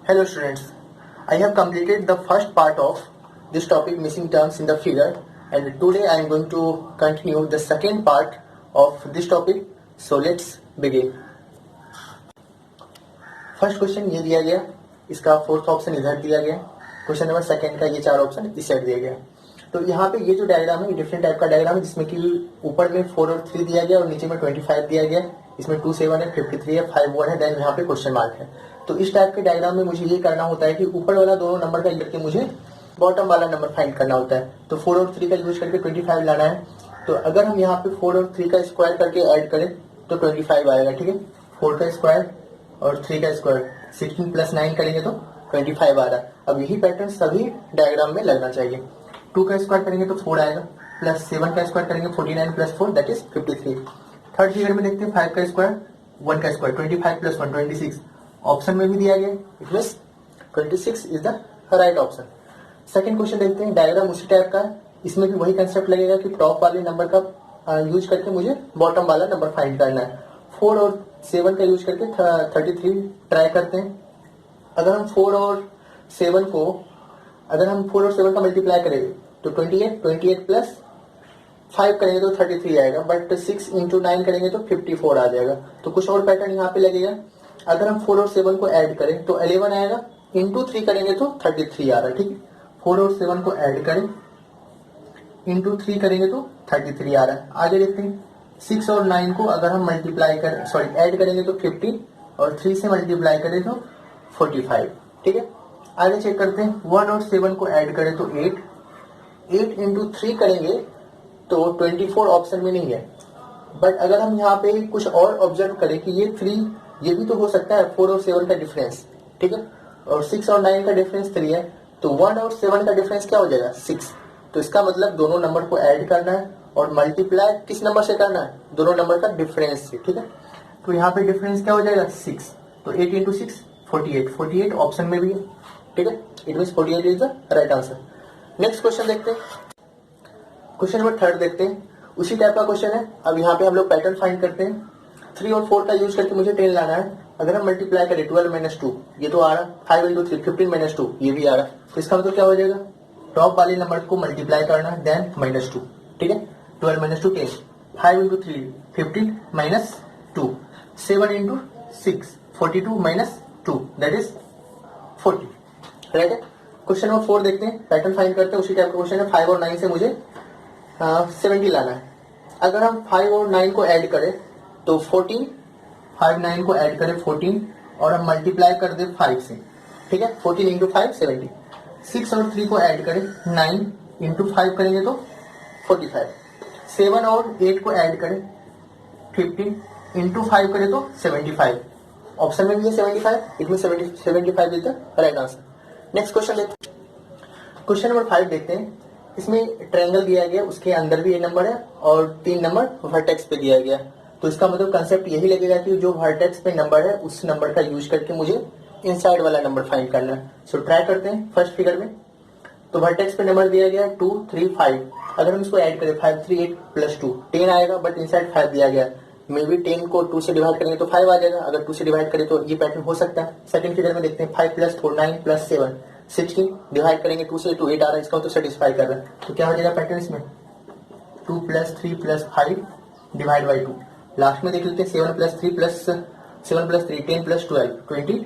Hello students, I have completed the first part of this topic missing terms in the figure, and today I am going to continue the second part of this topic. So let's begin. First question ये दिया गया, इसका fourth option इधर दिया गया, question number second का ये चार ऑप्शन इस साइड दिया गया। तो यहाँ पे ये जो डायग्राम है ये डिफरेंट टाइप का डायग्राम है, जिसमें कि ऊपर में 4 और 3 दिया गया और नीचे में 25 दिया गया, इसमें 2 7 है, 53 है, 5 1 है, देन यहाँ पे क्वेश्चन मार्क है। तो इस टाइप के डायग्राम में मुझे ये करना होता है कि ऊपर वाला दोनों नंबर का करके मुझे बॉटम वाला नंबर फाइंड करना होता है। तो 4 और 3 का यूज करके 25 लाना है। तो अगर हम यहाँ पे 4 और 3 का स्क्वायर करके ऐड करें तो 25 आएगा, ठीक है। 4 का स्क्वायर और 3 का स्क्वायर 16 प्लस 9 करेंगे तो 25 आ रहा है। अब यही पैटर्न सभी डायग्राम में लगना चाहिए। 2 का स्क्वायर करेंगे तो 4 आएगा, प्लस 7 का स्क्वायर करेंगे 49 plus 4 that is 53। Third figure में देखते हैं 5 का स्क्वायर 1 का स्क्वायर 25 प्लस 1 26, ऑप्शन में भी दिया गया, it means 26 is the right option. Second question देखते हैं, डायग्राम उसी टाइप का है, इसमें भी वही कंसेप्ट लगेगा कि टॉप वाले नंबर का यूज करके मुझे बॉटम वाला नंबर फाइंड करना है। 4 और 7 का यूज करके 33 ट्राई करते हैं। अगर हम 4 और 7 का मल्टीप्लाई करेंगे तो 28 प्लस 5 करेंगे तो 33 आएगा, बट 6 इंटू 9 करेंगे तो 54 आ जाएगा। तो कुछ और पैटर्न यहाँ पे लगेगा। अगर हम 4 और 7 को ऐड करें तो 11 आएगा, इंटू 3 करेंगे तो 33 आ रहा है, ठीक है। 4 और 7 को ऐड करें, इंटू 3 करेंगे तो 33 आ रहा है। आगे देखते हैं 6 और 9 को अगर हम ऐड करेंगे तो 50 और 3 से मल्टीप्लाई करें तो 45, ठीक है। आगे चेक करते हैं 1 और 7 को ऐड करें तो 8 इंटू 3 करेंगे तो 24 ऑप्शन में नहीं है। बट अगर हम यहाँ पे कुछ और ऑब्जर्व करें कि ये 3 ये भी तो हो सकता है 4 और 7 का डिफरेंस, ठीक है, और 6 और 9 का डिफरेंस 3 है, तो 1 और 7 का डिफरेंस क्या हो जाएगा 6। तो इसका मतलब दोनों नंबर को ऐड करना है और मल्टीप्लाई किस नंबर से करना है, दोनों नंबर का डिफरेंस से, ठीक है। तो यहाँ पे डिफरेंस क्या हो जाएगा 6, तो 8 इंटू 6 48 ऑप्शन में भी है, ठीक है। It mean 48 is the right answer. Next question देखते हैं, क्वेश्चन नंबर थर्ड देखते हैं, उसी टाइप का क्वेश्चन है। अब यहाँ पे हम लोग पैटर्न फाइंड करते हैं। 3 और 4 का यूज करके मुझे 10 लाना है। अगर हम मल्टीप्लाई करें 12 माइनस 2 ये तो आ रहा है, 5 इंटू 3 15 माइनस 2 ये भी आ रहा है। तो इसका मतलब क्या हो जाएगा, टॉप वाले नंबर को मल्टीप्लाई करना है देन माइनस 2, ठीक है। 12 minus 2 10, 5 into 3 15 minus 2, 7 into 6 42 minus 2 that is 40, right है। क्वेश्चन नंबर 4 देखते हैं, पैटर्न फाइंड करते हैं। उसी टाइप का क्वेश्चन है। 5 और 9 से मुझे 70 लाना है। अगर हम 5 और 9 को ऐड करें तो 14, 5 9 को ऐड करें 14 और हम मल्टीप्लाई कर दें 5 से, ठीक है। 14 इंटू 5 70। 6 और 3 को ऐड करें 9 इंटू 5 करेंगे तो 45। 7 और 8 को ऐड करें 15 इंटू 5 करें तो 75, ऑप्शन में भी है 75, it mean 75 is the right answer. Next question देखते हैं, क्वेश्चन नंबर 5 देखते हैं। इसमें ट्रायंगल दिया गया, उसके अंदर भी ये नंबर है और 3 नंबर वर्टेक्स पे दिया गया। तो इसका मतलब कंसेप्ट यही लगेगा कि जो वर्टेक्स पे नंबर है उस नंबर का यूज करके मुझे इनसाइड वाला नंबर फाइंड करना है। सो ट्राई करते हैं फर्स्ट फिगर में। तो वर्टेक्स पे नंबर दिया गया 2 3 5, अगर हम इसको ऐड करें 5 3 8 प्लस 2 10 आएगा, बट इनसाइड 5 दिया गया। मे बी 10 को 2 से डिवाइड करेंगे तो 5 आ जाएगा, अगर 2 से डिवाइड करें तो ये पैटर्न हो सकता है। सेकंड फिगर में देखते हैं 5 प्लस 4 9 प्लस 7 16 डिवाइड करेंगे 2 से तो 8 आ रहा है, इसका तो सेटिस्फाई कर रहा है। तो क्या हो जाएगा पैटर्न इसमें 2 plus 3 plus 5 divide by 2। Last में देख लेते हैं 7 प्लस 3 10 प्लस 12 22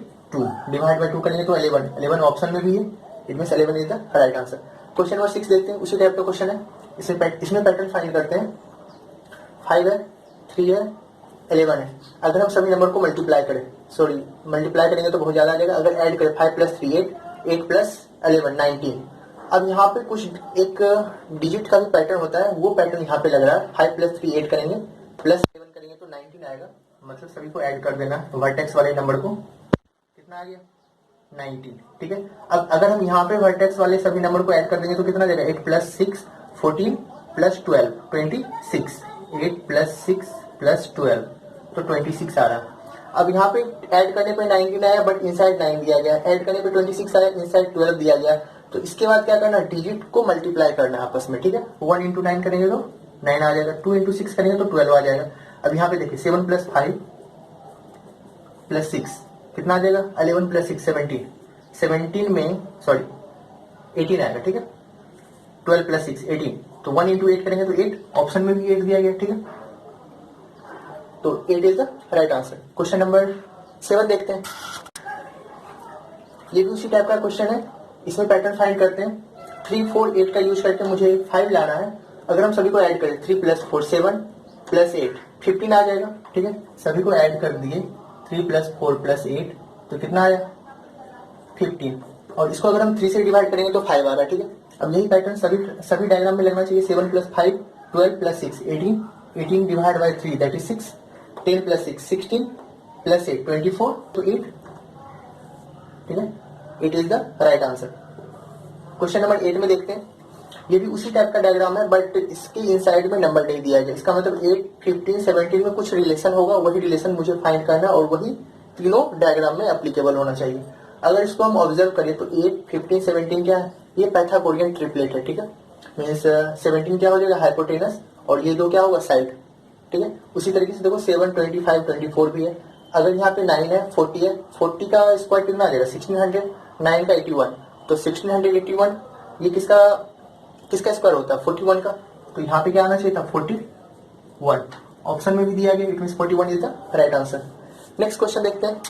डिवाइड बाई 2 करेंगे तो 11 ऑप्शन में भी है, it means 11 is the right answer. Question number 6 देखते हैं, उसी टाइप का क्वेश्चन है। इसमें पैटर्न फाइंड करते हैं। 5 है, 3 है, 11 है। अगर हम सभी नंबर को मल्टीप्लाई करेंगे तो बहुत ज्यादा आ जाएगा। अगर ऐड करें 5 प्लस 3 8 प्लस 11 19। अब यहाँ पे कुछ एक डिजिट का भी पैटर्न होता है, वो पैटर्न यहाँ पे लग रहा है। 5 प्लस 3 8 करेंगे प्लस 7 करेंगे तो 19 आएगा, मतलब सभी को ऐड कर देना वर्टेक्स वाले नंबर को। कितना आ गया 19, ठीक है। अब अगर हम यहाँ पे वर्टेक्स वाले सभी नंबर को ऐड कर देंगे तो कितना देगा 8 प्लस 6 14 प्लस 12 26, 8 प्लस 6 प्लस 12 तो 26 आ रहा। अब यहाँ पे ऐड करने पे 19 आया, बट इनसाइड 9 दिया गया। ऐड करने पे 26 आया, इनसाइड 12 दिया गया। तो इसके बाद क्या करना, डिजिट को मल्टीप्लाई करना आपस में, ठीक है। 1 इंटू 9 करेंगे तो 9 आ जाएगा, 2 इंटू 6 करेंगे तो 12 आ जाएगा। अब यहाँ पे देखिए 7 प्लस 5 प्लस 6 कितना आ जाएगा 11 प्लस 6 17, 17 में सॉरी 18 आएगा, ठीक है। 12 प्लस 6 18, तो 1 इंटू 8 करेंगे तो 8, ऑप्शन में भी 8 दिया गया, ठीक है। तो 8 is the right answer. Question number 7 देखते हैं। ये भी उसी टाइप का क्वेश्चन है, इसमें पैटर्न फाइंड करते हैं। 3 4 8 का यूज करके मुझे 5 लाना है। अगर हम सभी को ऐड करें 3 प्लस 4 7 प्लस 8 15 आ जाएगा, ठीक है। सभी को ऐड कर दिए 3 प्लस 4 प्लस 8, तो कितना आया 15, और इसको अगर हम 3 से डिवाइड करेंगे तो 5 आ रहा है, ठीक है। अब यही पैटर्न सभी डायग्राम में लगना चाहिए। 7 plus 5 12 plus 6 18, 18 divide by 3 that is 6, 10 plus 6 16 plus 8 24, तो 8, ठीक है। 8 is the right answer. Question number 8 में देखते हैं। ये भी उसी टाइप का डायग्राम है, बट इसके इनसाइड में नंबर नहीं दिया गया। इसका मतलब 8 15 17 में कुछ रिलेशन होगा, वही रिलेशन मुझे फाइंड करना है और वही तीनों डायग्राम में एप्लीकेबल होना चाहिए। अगर इसको हम ऑब्जर्व करें तो 8 15 17 क्या है, ये पाइथागोरियन ट्रिपलेट है, ठीक है। मीन्स 17 क्या हो जाएगा हाइपोटेनस, और ये दो क्या होगा साइड, ठीक है। उसी तरीके से देखो 7 25 24 भी है। अगर यहाँ पे 9 है 40 है, 40 का स्क्वायर कितना आ जाएगा 1600, 9 का 81, तो 1681 ये किसका स्क्वायर होता है 41 का, तो यहाँ पे क्या आना चाहिए था 41, ऑप्शन में भी दिया गया, it means 41 is the right answer. Next question देखते हैं।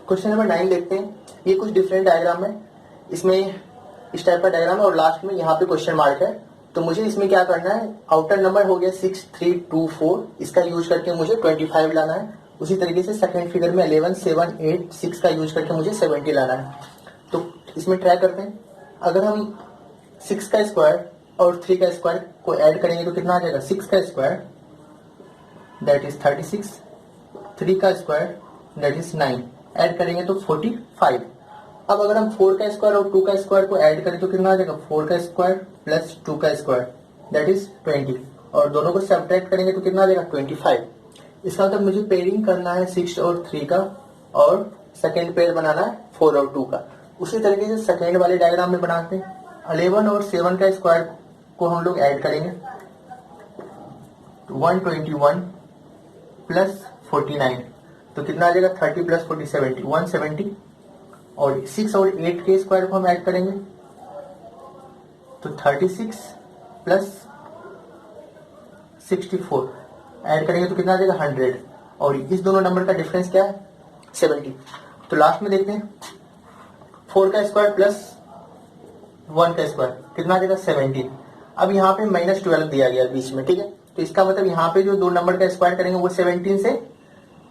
क्वेश्चन नंबर 9 देखते हैं। ये कुछ डिफरेंट डायग्राम है, इसमें इस टाइप का डायग्राम है और लास्ट में यहाँ पे क्वेश्चन मार्क है। तो मुझे इसमें क्या करना है, आउटर नंबर हो गया 6 3 2 4, इसका यूज करके मुझे 25 लाना है। उसी तरीके से सेकंड फिगर में 11 7 8 6 का यूज करके मुझे 70 लाना है। तो इसमें ट्राई करते हैं। अगर हम 6 का स्क्वायर और 3 का स्क्वायर को ऐड करेंगे तो कितना आ जाएगा, 6 का स्क्वायर दैट इज 36, 3 का स्क्वायर दैट इज 9, ऐड करेंगे तो 45। अब अगर हम 4 का स्क्वायर और 2 का स्क्वायर को ऐड करें तो कितना आ जाएगा, 4 का स्क्वायर प्लस 2 का स्क्वायर दैट इज 20, और दोनों को सब्ट्रैक्ट करेंगे तो कितना आ जाएगा 25। इसका मतलब मुझे पेयरिंग करना है 6 और 3 का, और सेकेंड पेयर बनाना है 4 और 2 का। उसी तरीके से सेकेंड वाले डायग्राम में बनाते हैं। 11 और 7 का स्क्वायर को हम लोग ऐड करेंगे तो 121 प्लस 49, तो कितना आ जाएगा 30 प्लस 40 70 170, और 6 और 8 के स्क्वायर को हम ऐड करेंगे तो 36 प्लस 64 ऐड करेंगे तो कितना आ जाएगा 100, और इस दोनों नंबर का डिफरेंस क्या है 70। तो लास्ट में देखते हैं 4 का स्क्वायर प्लस 1 का स्क्वायर कितना आ जाएगा 17। अब यहाँ पे -12 दिया गया बीच में, ठीक है। तो इसका मतलब यहाँ पे जो दो नंबर का स्क्वायर करेंगे वो 17 से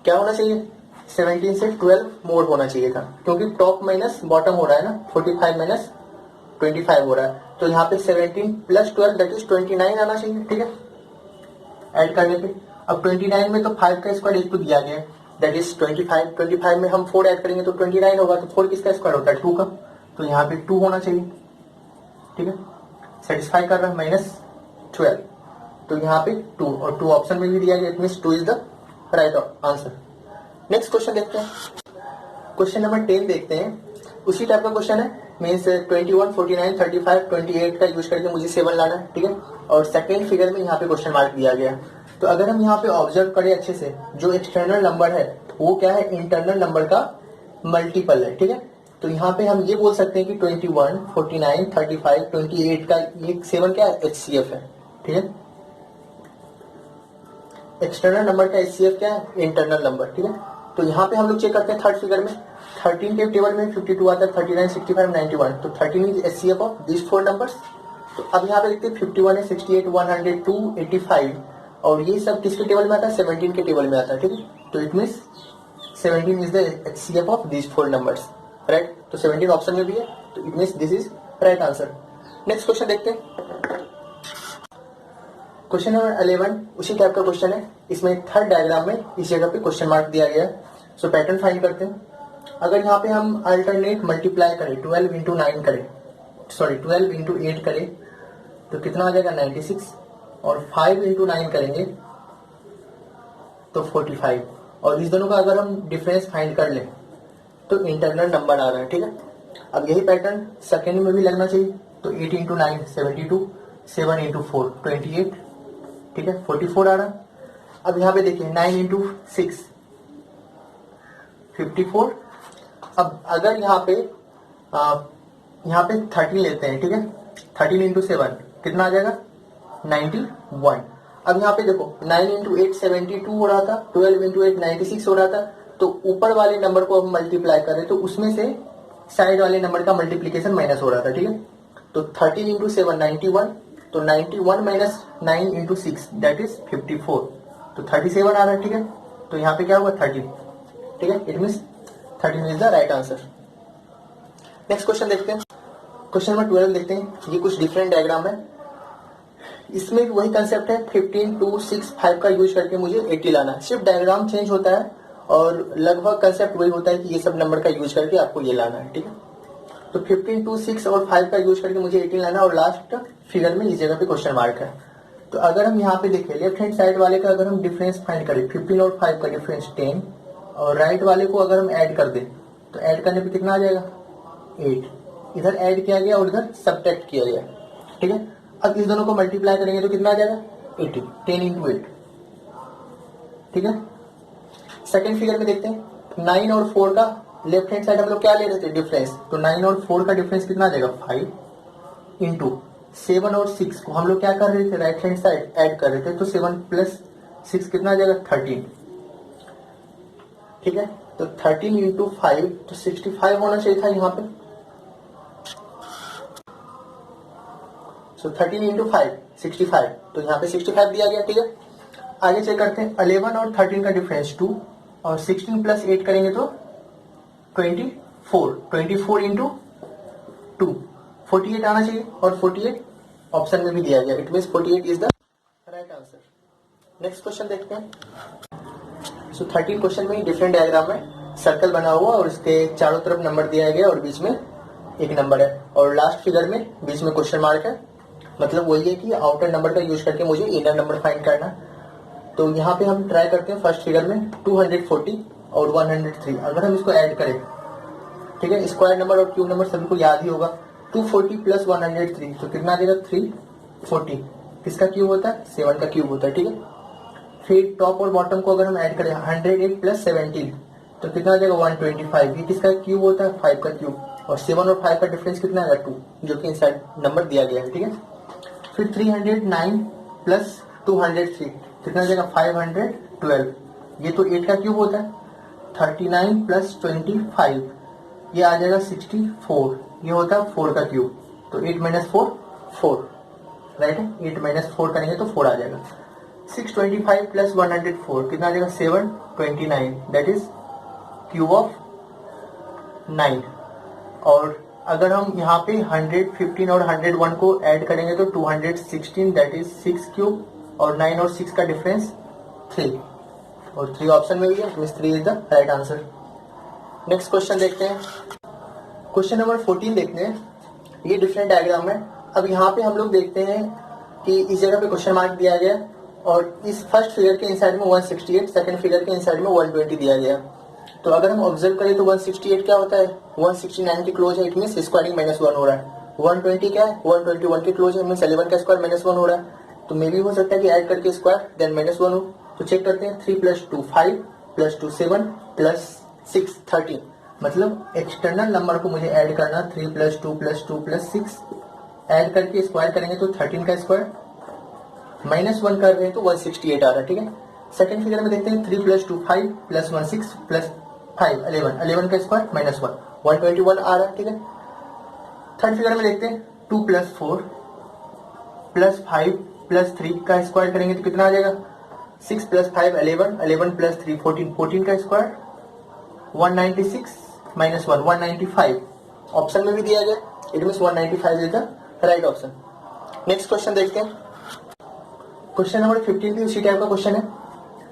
क्या होना चाहिए, 17 से 12 मोर होना चाहिए था, क्योंकि टॉप माइनस बॉटम हो रहा है ना, 45 माइनस 25 हो रहा है। तो यहाँ पे 17 प्लस 12 दैट इज 29 आना चाहिए, ठीक है, ऐड करने पे। अब 29 में तो 5 का स्क्वायर एक तो दिया गया है दैट इज 25, 25 में हम 4 ऐड करेंगे तो 29 होगा। तो 4 किसका स्क्वायर होता है 2 का, तो यहाँ पे 2 होना चाहिए, ठीक है। सेटिस्फाई कर रहा है -12, तो यहाँ पे 2, और 2 ऑप्शन में भी दिया गया, it means 2 is the right answer. Next question देखते हैं। क्वेश्चन नंबर 10 देखते हैं। उसी टाइप का क्वेश्चन है, मीन्स 21 49 35 28 का यूज करके मुझे 7 लाना है, ठीक है। और सेकेंड फिगर में यहाँ पे क्वेश्चन मार्क दिया गया। तो अगर हम यहाँ पे ऑब्जर्व करें अच्छे से, जो एक्सटर्नल नंबर है वो क्या है, इंटरनल नंबर का मल्टीपल है, ठीक है। तो यहाँ पे हम ये बोल सकते हैं कि 21 49 35 28 का ये 7 क्या है HCF है, ठीक है। एक्सटर्नल नंबर का HCF क्या है, इंटरनल नंबर, ठीक है। तो यहाँ पे हम लोग चेक करते हैं थर्ड फिगर में 13 के टेबल में 52 आता है, 39 65 91, तो 13 is HCF of this 4 numbers. तो अब यहाँ पे देखते हैं 51 है 68 102 85, और ये सब किसके टेबल में आता है 17 के टेबल में आता है, ठीक है। तो it means 17 is the HCF of this 4 numbers, right. तो 17 ऑप्शन में भी है, तो it means this is right answer. Next question देखते हैं। क्वेश्चन नंबर 11 उसी टाइप का क्वेश्चन है, इसमें थर्ड डायग्राम में इस जगह पे क्वेश्चन मार्क दिया गया है। सो पैटर्न फाइंड करते हैं। अगर यहाँ पे हम अल्टरनेट मल्टीप्लाई करें 12 इंटू 9 करें, सॉरी 12 इंटू 8 करें तो कितना आ जाएगा 96, और 5 इंटू 9 करेंगे तो 45, और इस दोनों का अगर हम डिफरेंस फाइंड कर लें तो इंटरनल नंबर आ रहा है, ठीक है। अब यही पैटर्न सेकेंड में भी लगना चाहिए, तो 8 इंटू 9 72, 7 इंटू 4 28, ठीक है, 44 आ रहा। अब यहाँ पे देखिए 9 इंटू 6 54। अब अगर यहाँ पे 13 लेते हैं, ठीक है, 13 इंटू 7 कितना आ जाएगा 91। अब यहाँ पे देखो 9 इंटू 8 72 हो रहा था, 12 इंटू 8 96 हो रहा था। तो ऊपर वाले नंबर को हम मल्टीप्लाई करें तो उसमें से साइड वाले नंबर का मल्टीप्लीकेशन माइनस हो रहा था, ठीक है। तो 13 इंटू 7 91, तो 91 माइनस 9 इंटू 6 दैट इज 54, तो 37 आ रहा है, ठीक है। तो यहाँ पे क्या होगा 13, ठीक है, it means 13 is the right answer. Next question देखते हैं, क्वेश्चन नंबर 12 देखते हैं। ये कुछ डिफरेंट डायग्राम है, इसमें वही कंसेप्ट है 15 2 6 5 का यूज करके मुझे 80 लाना है, सिर्फ डायग्राम चेंज होता है और लगभग कंसेप्ट वही होता है कि ये सब नंबर का यूज करके आपको ये लाना है, ठीक है। तो 15 2 6 और 5 का यूज करके मुझे 80 लाना है और लास्ट फिगर में इस जगह पे क्वेश्चन मार्क है। तो अगर हम यहाँ पे देखें लेफ्ट हैंड साइड वाले का अगर हम डिफरेंस फाइंड करें 15 और 5 का डिफरेंस 10 और राइट वाले को अगर हम ऐड कर दें तो ऐड करने पे कितना आ जाएगा 8। इधर ऐड किया गया और इधर सब्ट्रैक्ट किया गया, ठीक है। अब इस दोनों को मल्टीप्लाई करेंगे तो कितना आ जाएगा 80, 10 इंटू 8, ठीक है। सेकेंड फिगर में देखते हैं 9 और 4 का लेफ्ट हैंड साइड हम लोग क्या ले रहे थे डिफरेंस, तो 9 और 4 का डिफरेंस कितना आ जाएगा 5 इंटू 7 और 6 को हम लोग क्या कर रहे थे राइट हैंड साइड ऐड कर रहे थे, तो 7 प्लस 6 कितना आ जाएगा 13, ठीक है। तो 13 इंटू 5 तो 65 होना चाहिए था यहाँ पे, सो 13 इंटू 5 65, तो यहाँ पे 65 दिया गया, ठीक है। आगे चेक करते हैं 11 और 13 का डिफरेंस 2 और 16 प्लस 8 करेंगे तो 24 इंटू 2 48 आना चाहिए और 48 ऑप्शन में भी दिया गया, it means 48 is the right answer. Next question देखते हैं। सो 13 क्वेश्चन में डिफरेंट डायग्राम है, सर्कल बना हुआ और उसके चारों तरफ नंबर दिया गया और बीच में एक नंबर है और लास्ट फिगर में बीच में क्वेश्चन मार्क है। मतलब वही है कि आउटर नंबर का यूज करके मुझे इनर नंबर फाइंड करना। तो यहाँ पे हम ट्राई करते हैं फर्स्ट फिगर में 240 और 103 अगर हम इसको ऐड करें, ठीक है, स्क्वायर नंबर और क्यूब नंबर सभी को याद ही होगा। 240 प्लस 103 तो कितना आ जाएगा 340, किसका क्यूब होता है 7 का क्यूब होता है, ठीक है। फिर टॉप और बॉटम को अगर हम ऐड करें 108 प्लस 17 तो कितना आ जाएगा 125, ये किसका क्यूब होता है 5 का क्यूब और 7 और 5 का डिफरेंस कितना आएगा 2 जो कि इनसाइड नंबर दिया गया है, ठीक है। फिर 309 प्लस 203 कितना आ जाएगा 512, ये तो 8 का क्यूब होता है। 39 प्लस 25 ये आ जाएगा 64, ये होता है 4 का क्यूब, तो 8 माइनस 4 राइट है, 8 माइनस 4 करेंगे तो 4 आ जाएगा। 625 प्लस 104 कितना आ जाएगा 729, दैट इज क्यूब ऑफ 9। और अगर हम यहाँ पे 115 और 101 को ऐड करेंगे तो 216 दैट इज 6 क्यूब और 9 और 6 का डिफरेंस 3 और 3 ऑप्शन में भी है, 3 is the right answer. Next question देखते हैं, क्वेश्चन नंबर 14 देखते हैं। ये डिफरेंट डायग्राम है। अब यहाँ पे हम लोग देखते हैं कि इस जगह पे क्वेश्चन मार्क दिया गया और इस फर्स्ट फिगर के इनसाइड में 168, सेकंड फिगर के इनसाइड में 120 दिया गया। तो अगर हम ऑब्जर्व करें तो 168 क्या होता है 169 के क्लोज है, इट मीन स्क्वायरिंग -1 हो रहा है। 120 क्या है 121 के क्लोज है, मीन 11 का स्क्वायर -1 हो रहा है। तो मे भी हो सकता है कि ऐड करके स्क्वायर देन -1 हो। तो चेक करते हैं 3 + 2 5 + 2 7 + 6 13, मतलब एक्सटर्नल नंबर को मुझे ऐड करना 3 + 2 + 2 + 6 ऐड करके स्क्वायर करेंगे तो 13 का स्क्वायर -1 कर रहे हैं तो 168 आ रहा है, ठीक है। सेकंड फिगर में देखते हैं 3 + 2 5 + 1 6 + 5 11 का स्क्वायर -1 121 आ रहा है, ठीक है। थर्ड फिगर में देखते हैं 2 + 4 + 5 + 3 का स्क्वायर करेंगे तो कितना आ जाएगा 6 + 5 11 11 + 3 14 14 का स्क्वायर 196 -1 195 ऑप्शन में भी दिया गया, it means 195 is the right option. Next question देखते हैं, क्वेश्चन नंबर 15 भी उसी टाइप का क्वेश्चन है,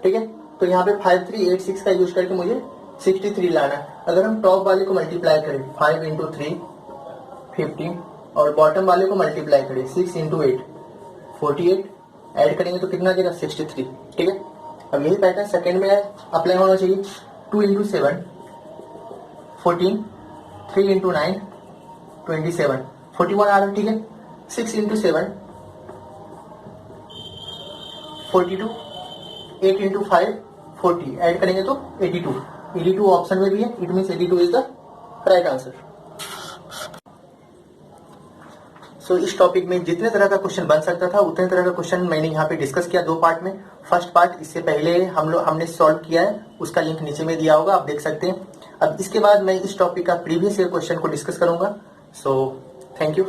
ठीक है। तो यहाँ पे 5386 का यूज करके मुझे 63 लाना है। अगर हम टॉप वाले को मल्टीप्लाई करें 5 × 3 15 और बॉटम वाले को मल्टीप्लाई करें 6 × 8 48 ऐड करेंगे तो कितना आ जाएगा 63, ठीक है। अब यही पैटर्न सेकंड में अप्लाई होना चाहिए 2 × 7 14 3 × 9 27 41 आ रहा है, ठीक है। 6 × 7 42 8 × 5 40 ऐड करेंगे तो 82 82 ऑप्शन में भी है, it means 82 is the try का आंसर। सो इस टॉपिक में जितने तरह का क्वेश्चन बन सकता था उतने तरह का क्वेश्चन मैंने यहाँ पे डिस्कस किया 2 पार्ट में। फर्स्ट पार्ट इससे पहले हमने सॉल्व किया है, उसका लिंक नीचे में दिया होगा, आप देख सकते हैं। अब इसके बाद मैं इस टॉपिक का प्रीवियस ईयर क्वेश्चन को डिस्कस करूंगा। So thank you.